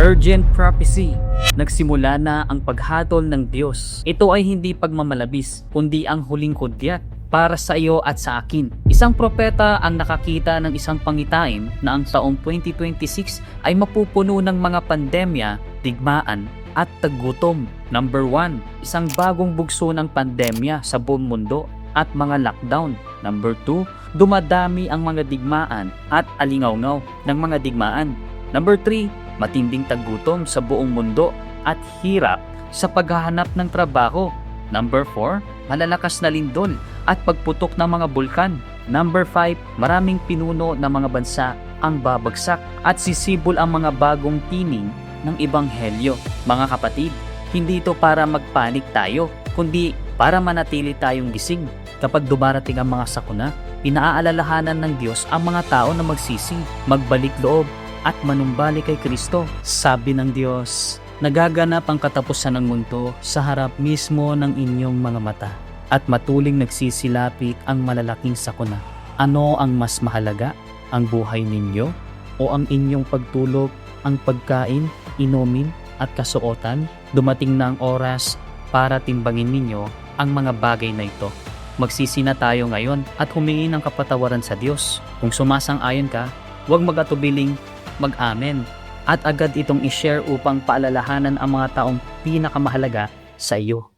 Urgent prophecy. Nagsimula na ang paghatol ng Diyos. Ito ay hindi pagmamalabis, kundi ang huling hudyat para sa iyo at sa akin. Isang propeta ang nakakita ng isang pangitain na ang taong 2026 ay mapupuno ng mga pandemya, digmaan, at taggutom. Number 1, isang bagong bugso ng pandemya sa buong mundo at mga lockdown. Number 2, dumadami ang mga digmaan at alingawngaw ng mga digmaan. Number 3, matinding taggutom sa buong mundo at hirap sa paghahanap ng trabaho. Number 4, malalakas na lindol at pagputok ng mga bulkan. Number 5, maraming pinuno ng mga bansa ang babagsak at sisibol ang mga bagong tining ng ebanghelyo. Mga kapatid, hindi ito para magpanik tayo, kundi para manatili tayong gising. Kapag dumarating ang mga sakuna, pinaalalahanan ng Diyos ang mga tao na magsisi, magbalik loob at manumbalik kay Kristo. Sabi ng Diyos, nagaganap ang katapusan ng mundo sa harap mismo ng inyong mga mata at matuling nagsisilapit ang malalaking sakuna. Ano ang mas mahalaga? Ang buhay ninyo o ang inyong pagtulog, ang pagkain, inumin at kasuotan? Dumating na ang oras para timbangin ninyo ang mga bagay na ito. Magsisi na tayo ngayon at humingi ng kapatawaran sa Diyos. Kung sumasang-ayon ka, huwag mag-atubiling mag-amen at agad itong i-share upang paalalahanan ang mga taong pinakamahalaga sa iyo.